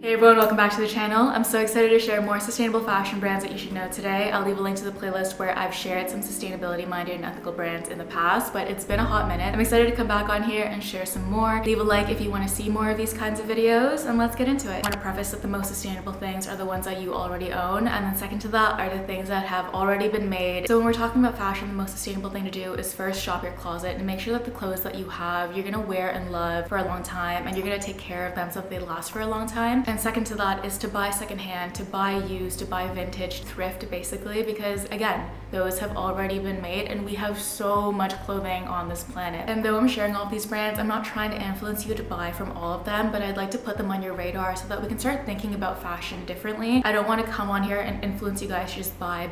Hey everyone, welcome back to the channel. I'm so excited to share more sustainable fashion brands that you should know today. I'll leave a link to the playlist where I've shared some sustainability minded and ethical brands in the past, but it's been a hot minute. I'm excited to come back on here and share some more. Leave a like if you want to see more of these kinds of videos, and let's get into it. I want to preface that the most sustainable things are the ones that you already own, and then second to that are the things that have already been made. So when we're talking about fashion, the most sustainable thing to do is first shop your closet and make sure that the clothes that you have, you're gonna wear and love for a long time, and you're gonna take care of them so that they last for a long time. And second to that is to buy secondhand, to buy used, to buy vintage, thrift basically, because again, those have already been made and we have so much clothing on this planet. And though I'm sharing all of these brands, I'm not trying to influence you to buy from all of them, but I'd like to put them on your radar so that we can start thinking about fashion differently. I don't want to come on here and influence you guys to just buy,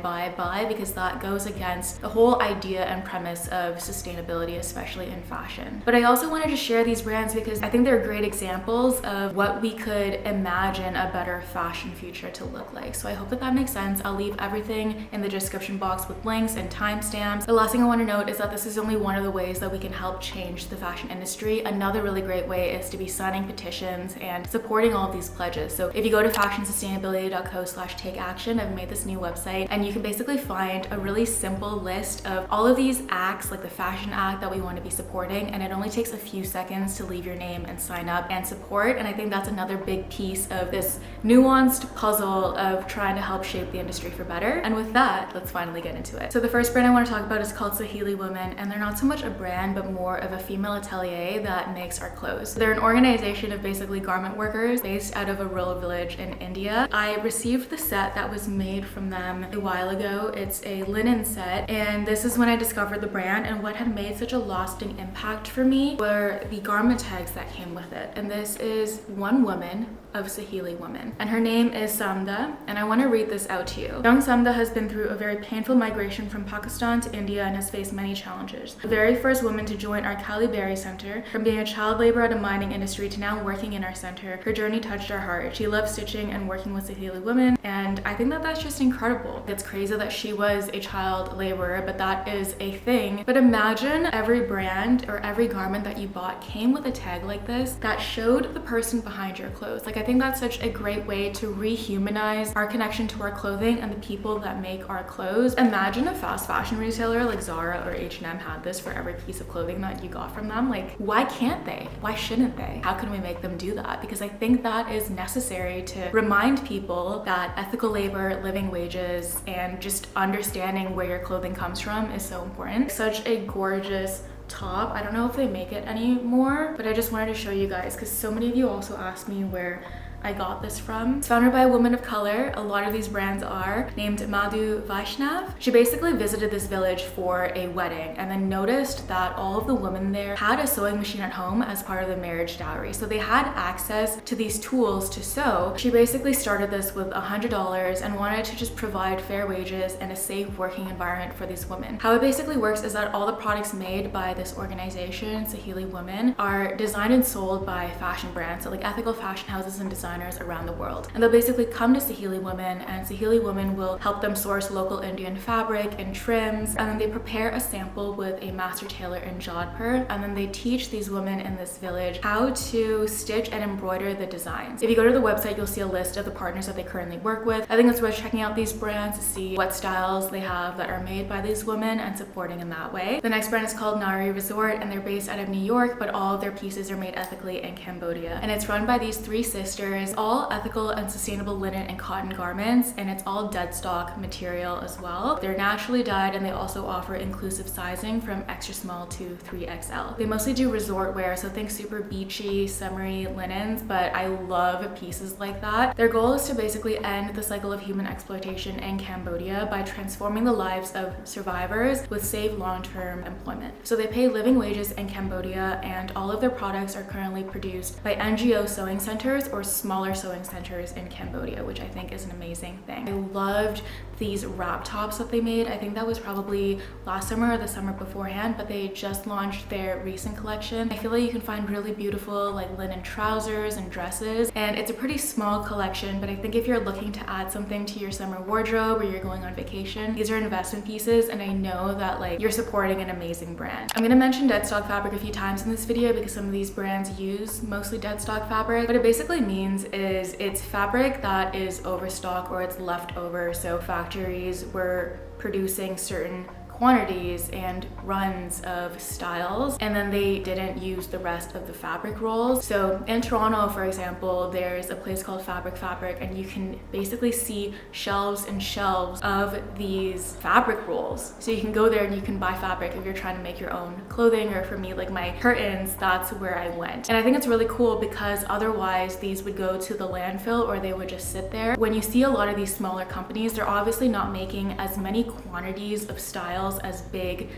because that goes against the whole idea and premise of sustainability, especially in fashion. But I also wanted to share these brands because I think they're great examples of what we could imagine a better fashion future to look like. So I hope that makes sense. I'll leave everything in the description box with links and timestamps. The last thing I want to note is that this is only one of the ways that we can help change the fashion industry. Another really great way is to be signing petitions and supporting all of these pledges. So if you go to fashionsustainability.co/takeaction, I've made this new website and you can basically find a really simple list of all of these acts, like the Fashion Act that we want to be supporting, and it only takes a few seconds to leave your name and sign up and support. And I think that's another big piece of this nuanced puzzle of trying to help shape the industry for better. And with that, let's finally get into it. So the first brand I want to talk about is called Saheli Women, and they're not so much a brand but more of a female atelier that makes our clothes. They're an organization of basically garment workers based out of a rural village in India. I received the set that was made from them a while ago. It's a linen set, and this is when I discovered the brand, and what had made such a lasting impact for me were the garment tags that came with it. And this is one woman of Saheli Women, and her name is Samda, and I want to read this out to you. Young Samda has been through a very painful migration from Pakistan to India and has faced many challenges. The very first woman to join our Berry Center, from being a child laborer at a mining industry to now working in our center, her journey touched our heart. She loves stitching and working with Saheli Women, and I think that that's just incredible. It's crazy that she was a child laborer, but that is a thing. But imagine every brand or every garment that you bought came with a tag like this that showed the person behind your clothes. Like, I think that's such a great way to rehumanize our connection to our clothing and the people that make our clothes. Imagine a fast fashion retailer like Zara or H&M had this for every piece of clothing that you got from them. Like, why can't they? Why shouldn't they? How can we make them do that? Because I think that is necessary to remind people that ethical labor, living wages, and just understanding where your clothing comes from is so important. Such a gorgeous top. I don't know if they make it anymore, but I just wanted to show you guys because so many of you also asked me where I got this from. It's founded by a woman of color. A lot of these brands are named Madhu Vaishnav. She basically visited this village for a wedding and then noticed that all of the women there had a sewing machine at home as part of the marriage dowry. So they had access to these tools to sew. She basically started this with $100 and wanted to just provide fair wages and a safe working environment for these women. How it basically works is that all the products made by this organization, Saheli Women, are designed and sold by fashion brands, so like ethical fashion houses and designers around the world. And they'll basically come to Saheli Women, and Saheli Women will help them source local Indian fabric and trims, and then they prepare a sample with a master tailor in Jodhpur, and then they teach these women in this village how to stitch and embroider the designs. If you go to the website, you'll see a list of the partners that they currently work with. I think it's worth checking out these brands to see what styles they have that are made by these women and supporting in that way. The next brand is called Nary Resort, and they're based out of New York, but all of their pieces are made ethically in Cambodia. And it's run by these three sisters, all ethical and sustainable linen and cotton garments, and it's all deadstock material as well. They're naturally dyed, and they also offer inclusive sizing from extra small to 3XL. They mostly do resort wear, so think super beachy, summery linens, but I love pieces like that. Their goal is to basically end the cycle of human exploitation in Cambodia by transforming the lives of survivors with safe long-term employment. So they pay living wages in Cambodia, and all of their products are currently produced by NGO sewing centers or smaller sewing centers in Cambodia, which I think is an amazing thing. I loved these wrap tops that they made. I think that was probably last summer or the summer beforehand, but they just launched their recent collection. I feel like you can find really beautiful like linen trousers and dresses, and it's a pretty small collection, but I think if you're looking to add something to your summer wardrobe or you're going on vacation, these are investment pieces, and I know that like you're supporting an amazing brand. I'm gonna mention deadstock fabric a few times in this video because some of these brands use mostly deadstock fabric, but it basically means means is it's fabric that is overstock or it's left over. So factories were producing certain quantities and runs of styles, and then they didn't use the rest of the fabric rolls. So in Toronto, for example, there's a place called Fabric, and you can basically see shelves and shelves of these fabric rolls. So you can go there and you can buy fabric if you're trying to make your own clothing, or for me, like my curtains, that's where I went. And I think it's really cool because otherwise these would go to the landfill or they would just sit there. When you see a lot of these smaller companies, they're obviously not making as many quantities of styles as big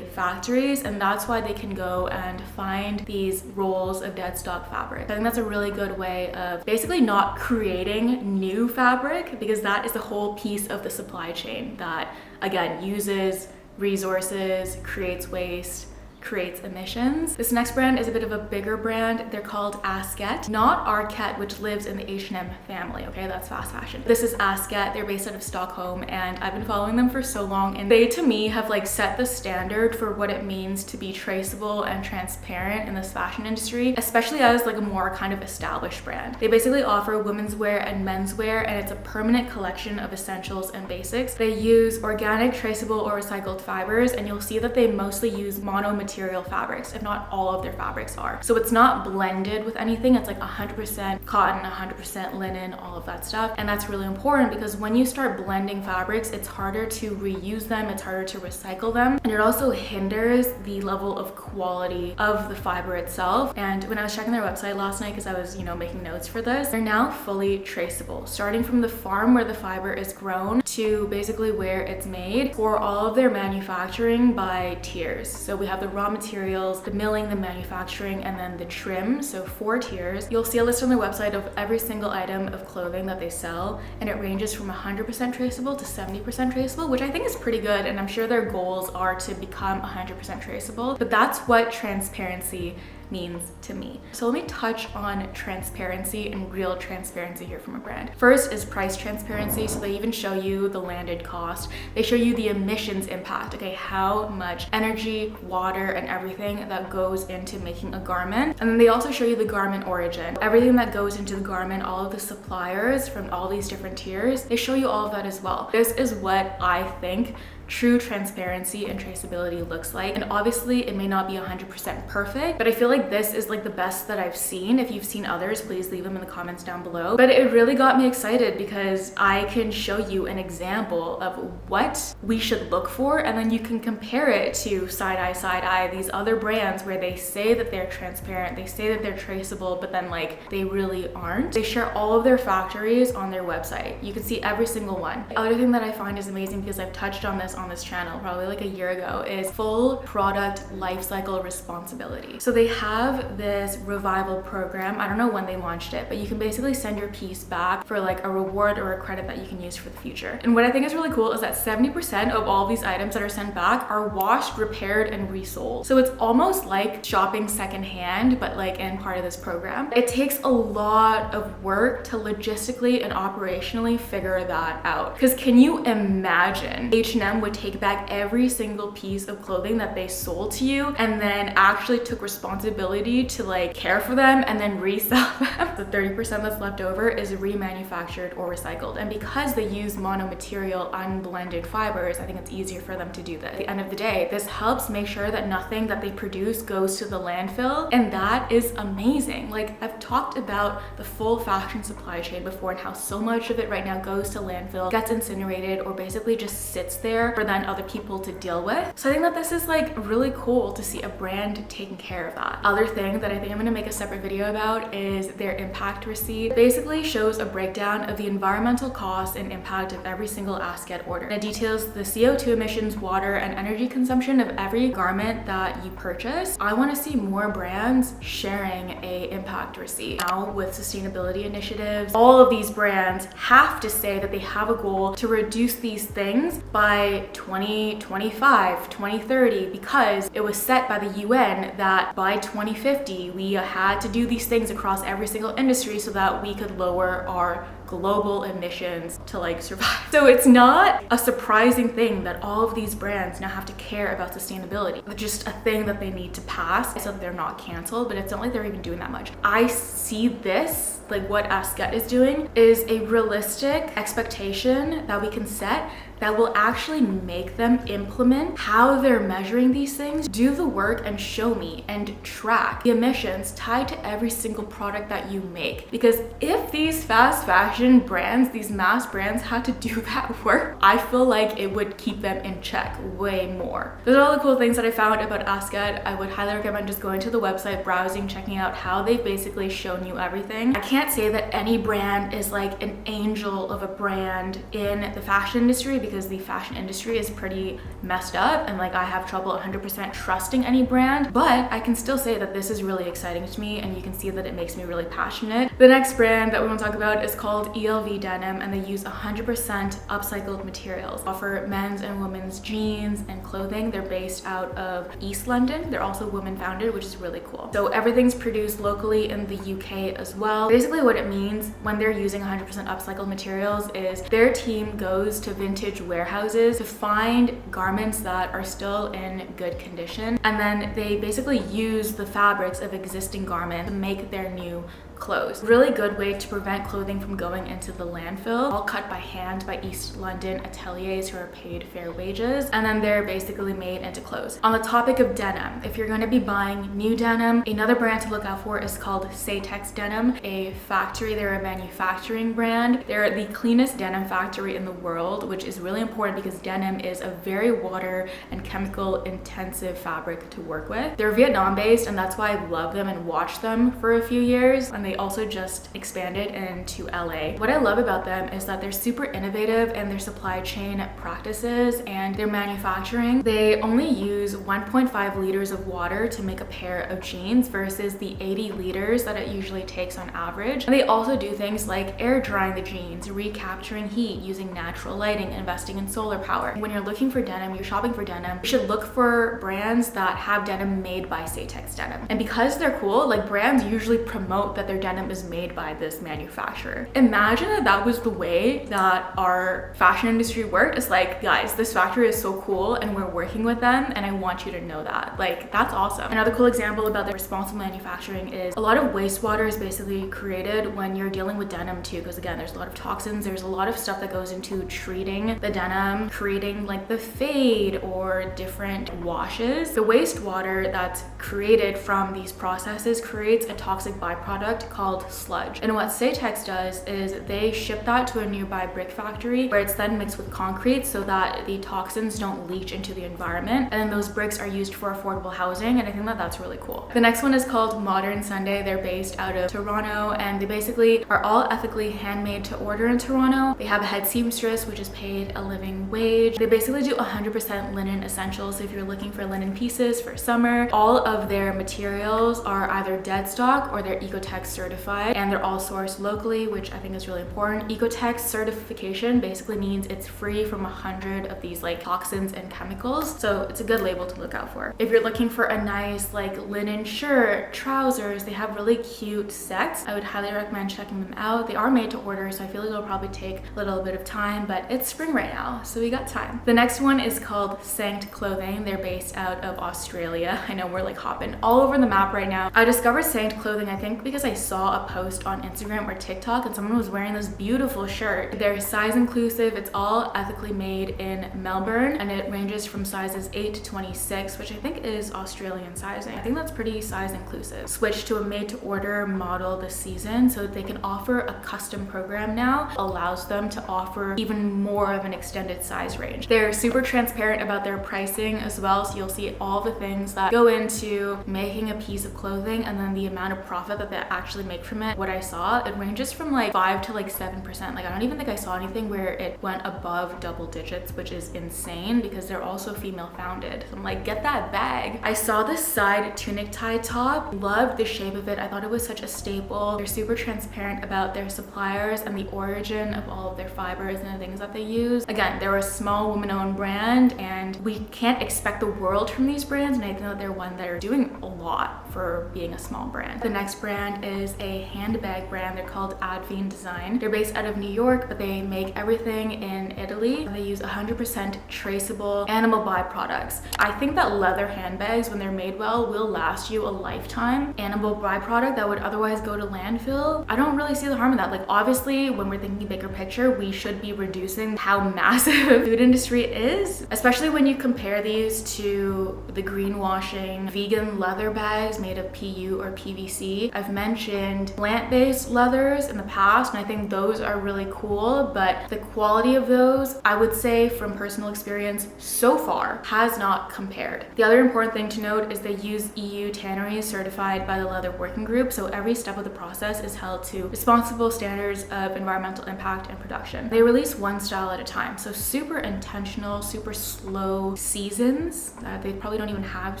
factories, and that's why they can go and find these rolls of dead stock fabric. I think that's a really good way of basically not creating new fabric, because that is the whole piece of the supply chain that, again, uses resources, creates waste, creates emissions. This next brand is a bit of a bigger brand. They're called Asket, not Arket, which lives in the H&M family, okay? That's fast fashion. This is Asket. They're based out of Stockholm, and I've been following them for so long, and they, to me, have like set the standard for what it means to be traceable and transparent in this fashion industry, especially as like a more kind of established brand. They basically offer women's wear and men's wear, and it's a permanent collection of essentials and basics. They use organic, traceable, or recycled fibers, and you'll see that they mostly use mono-material fabrics, if not all of their fabrics are. So it's not blended with anything. It's like 100% cotton, 100% linen, all of that stuff. And that's really important because when you start blending fabrics, it's harder to reuse them, it's harder to recycle them, and it also hinders the level of quality of the fiber itself. And when I was checking their website last night, because I was, making notes for this, they're now fully traceable, starting from the farm where the fiber is grown to basically where it's made, for all of their manufacturing by tiers. So we have the raw materials, the milling, the manufacturing, and then the trim. So 4 tiers. You'll see a list on their website of every single item of clothing that they sell, and it ranges from 100% traceable to 70% traceable, which I think is pretty good, and I'm sure their goals are to become 100% traceable. But that's what transparency means to me. So let me touch on transparency and real transparency here from a brand. First is price transparency. So they even show you the landed cost. They show you the emissions impact, okay, how much energy, water, and everything that goes into making a garment. And then they also show you the garment origin, everything that goes into the garment, all of the suppliers from all these different tiers. They show you all of that as well. This is what I think true transparency and traceability looks like. And obviously it may not be 100% perfect, but I feel like this is like the best that I've seen. If you've seen others, please leave them in the comments down below. But it really got me excited because I can show you an example of what we should look for, and then you can compare it to side eye, these other brands where they say that they're transparent, they say that they're traceable, but then like they really aren't. They share all of their factories on their website. You can see every single one. The other thing that I find is amazing, because I've touched on this on this channel probably like a year ago, is full product life cycle responsibility. So they have this revival program. I don't know when they launched it, but you can basically send your piece back for like a reward or a credit that you can use for the future. And what I think is really cool is that 70% of all these items that are sent back are washed, repaired, and resold. So it's almost like shopping secondhand, but like in part of this program. It takes a lot of work to logistically and operationally figure that out. Because can you imagine H&M would take back every single piece of clothing that they sold to you and then actually took responsibility to like care for them and then resell them? The 30% that's left over is remanufactured or recycled. And because they use mono-material unblended fibers, I think it's easier for them to do this. At the end of the day, this helps make sure that nothing that they produce goes to the landfill, and that is amazing. Like, I've talked about the full fashion supply chain before and how so much of it right now goes to landfill, gets incinerated, or basically just sits there for then other people to deal with. So I think that this is like really cool to see a brand taking care of that. Other thing that I think I'm gonna make a separate video about is their impact receipt. It basically shows a breakdown of the environmental cost and impact of every single asket order. It details the CO2 emissions, water, and energy consumption of every garment that you purchase. I want to see more brands sharing a impact receipt. Now with sustainability initiatives, all of these brands have to say that they have a goal to reduce these things by 2025, 2030, because it was set by the UN that by 2050 we had to do these things across every single industry so that we could lower our global emissions to like survive. So it's not a surprising thing that all of these brands now have to care about sustainability. It's just a thing that they need to pass so that they're not canceled, but it's not like they're even doing that much. I see this like what Asket is doing is a realistic expectation that we can set that will actually make them implement how they're measuring these things, do the work and show me and track the emissions tied to every single product that you make. Because if these fast fashion brands, these mass brands had to do that work, I feel like it would keep them in check way more. Those are all the cool things that I found about Asket. I would highly recommend just going to the website, browsing, checking out how they've basically shown you everything. I can't say that any brand is like an angel of a brand in the fashion industry, because the fashion industry is pretty messed up and like I have trouble 100% trusting any brand, but I can still say that this is really exciting to me and you can see that it makes me really passionate. The next brand that we want to talk about is called ELV Denim, and they use 100% upcycled materials. Offer men's and women's jeans and clothing. They're based out of East London. They're also women founded, which is really cool. So everything's produced locally in the UK as well. Basically what it means when they're using 100% upcycled materials is their team goes to vintage warehouses to find garments that are still in good condition, and then they basically use the fabrics of existing garments to make their new clothes. Really good way to prevent clothing from going into the landfill, all cut by hand by East London ateliers who are paid fair wages, and then they're basically made into clothes. On the topic of denim, if you're going to be buying new denim, another brand to look out for is called Saitex Denim, a factory. They're a manufacturing brand. They're the cleanest denim factory in the world, which is really important because denim is a very water and chemical intensive fabric to work with. They're Vietnam based, and that's why I love them and watched them for a few years, and they also just expanded into LA. What I love about them is that they're super innovative in their supply chain practices and their manufacturing. They only use 1.5 liters of water to make a pair of jeans versus the 80 liters that it usually takes on average. And they also do things like air drying the jeans, recapturing heat using natural lighting, investing in solar power. When you're looking for denim, you're shopping for denim, you should look for brands that have denim made by Saitex Denim. And because they're cool, like brands usually promote that their denim is made by this manufacturer. Imagine that that was the way that our fashion industry worked. It's like, guys, this factory is so cool and we're working with them and I want you to know that. Like, that's awesome. Another cool example about the responsible manufacturing is a lot of wastewater is basically created when you're dealing with denim too, because again, there's a lot of toxins, there's a lot of stuff that goes into treating the denim, creating like the fade or different washes. The wastewater that's created from these processes creates a toxic byproduct called sludge. And what Saitex does is they ship that to a nearby brick factory where it's then mixed with concrete so that the toxins don't leach into the environment. And then those bricks are used for affordable housing, and I think that that's really cool. The next one is called Modern Sunday. They're based out of Toronto, and they basically are all ethically handmade to order in Toronto. They have a head seamstress, which is paid a living wage. They basically do 100% linen essentials. So if you're looking for linen pieces for summer, all of their materials are either deadstock or they're Ecotex certified, and they're all sourced locally, which I think is really important. Ecotex certification basically means it's free from 100 of these like toxins and chemicals, so it's a good label to look out for. If you're looking for a nice like linen shirt, trousers, they have really cute sets. I would highly recommend checking them out. They are made to order, so I feel like it'll probably take a little bit of time, but it's spring right now, so we got time. The next one is called Sanct Clothing. They're based out of Australia. I know we're like hopping all over the map right now. I discovered Sanct Clothing, I think, because I saw a post on Instagram or TikTok and someone was wearing this beautiful shirt. They're size inclusive. It's all ethically made in Melbourne, and it ranges from sizes 8 to 26, which I think is Australian sizing. I think that's pretty size inclusive. Switched to a made to order model this season so that they can offer a custom program now. Allows them to offer even more of an extended size range. They're super transparent about their pricing as well, so you'll see all the things that go into making a piece of clothing and then the amount of profit that they actually make from it. What I saw, it ranges from like 5 to like 7%. Like, I don't even think I saw anything where it went above double digits, which is insane because they're also female founded. So I'm like, get that bag. I saw this side tunic tie top, loved the shape of it. I thought it was such a staple. They're super transparent about their suppliers and the origin of all of their fibers and the things that they use. Again, they're a small woman-owned brand and we can't expect the world from these brands, and I think that they're one that are doing a lot for being a small brand. The next brand is a handbag brand. They're called Advene Design. They're based out of New York, but they make everything in Italy. They use 100% traceable animal byproducts. I think that leather handbags, when they're made well, will last you a lifetime. Animal byproduct that would otherwise go to landfill, I don't really see the harm in that. Like, obviously, when we're thinking bigger picture, we should be reducing how massive food industry is, especially when you compare these to the greenwashing vegan leather bags made of PU or PVC. I've mentioned plant-based leathers in the past, and I think those are really cool, but the quality of those, I would say from personal experience so far, has not compared. The other important thing to note is they use EU tanneries certified by the Leather Working Group, so every step of the process is held to responsible standards of environmental impact and production. They release one style at a time, so super intentional, super slow seasons. They probably don't even have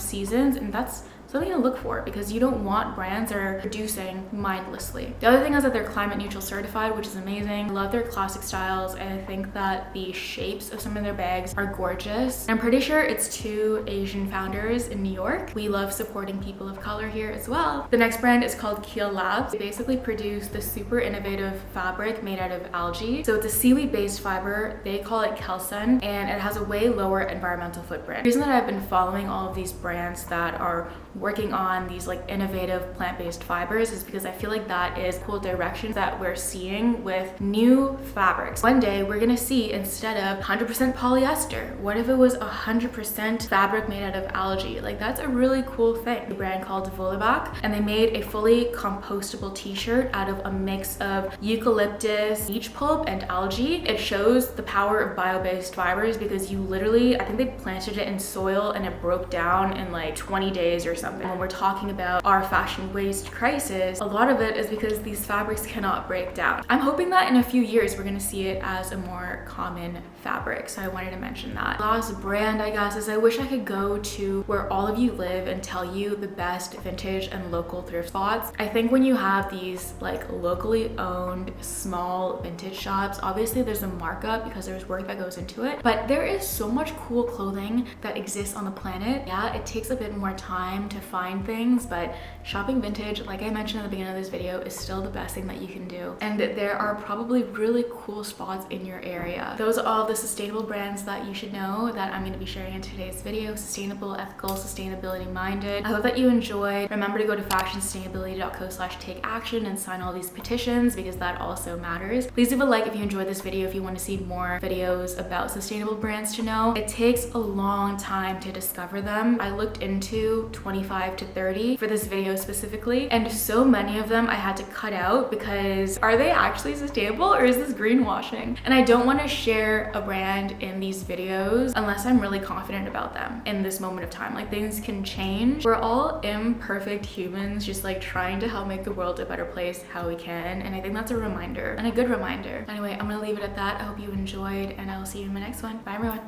seasons, and that's something to look for because you don't want brands that are producing mindlessly. The other thing is that they're climate neutral certified, which is amazing. I love their classic styles, and I think that the shapes of some of their bags are gorgeous. I'm pretty sure it's 2 Asian founders in New York. We love supporting people of color here as well. The next brand is called Keel Labs. They basically produce the super innovative fabric made out of algae. So it's a seaweed-based fiber. They call it kelson, and it has a way lower environmental footprint. The reason that I've been following all of these brands that are working on these like innovative plant-based fibers is because I feel like that is cool direction that we're seeing with new fabrics. One day we're gonna see, instead of 100% polyester, what if it was 100% fabric made out of algae? Like, that's a really cool thing. A brand called Volleybach, and they made a fully compostable t-shirt out of a mix of eucalyptus, beech pulp, and algae. It shows the power of bio-based fibers because you literally, I think they planted it in soil and it broke down in like 20 days or something. When we're talking about our fashion waste crisis, a lot of it is because these fabrics cannot break down. I'm hoping that in a few years we're gonna see it as a more common fabric, so I wanted to mention that. Last brand, I guess, is I wish I could go to where all of you live and tell you the best vintage and local thrift spots. I think when you have these like locally owned small vintage shops, obviously there's a markup because there's work that goes into it, but there is so much cool clothing that exists on the planet. Yeah, it takes a bit more time to find things, but shopping vintage, like I mentioned at the beginning of this video, is still the best thing that you can do. And there are probably really cool spots in your area. Those are all the sustainable brands that you should know that I'm going to be sharing in today's video. Sustainable, ethical, sustainability minded. I hope that you enjoyed. Remember to go to fashionsustainability.co/takeaction and sign all these petitions because that also matters. Please leave a like if you enjoyed this video if you want to see more videos about sustainable brands to know. It takes a long time to discover them. I looked into 25 to 30 for this video specifically, and so many of them I had to cut out because are they actually sustainable or is this greenwashing? And I don't want to share a brand in these videos unless I'm really confident about them in this moment of time. Like, things can change. We're all imperfect humans just like trying to help make the world a better place how we can, and I think that's a reminder and a good reminder. Anyway, I'm gonna leave it at that. I hope you enjoyed, and I will see you in my next one. Bye everyone.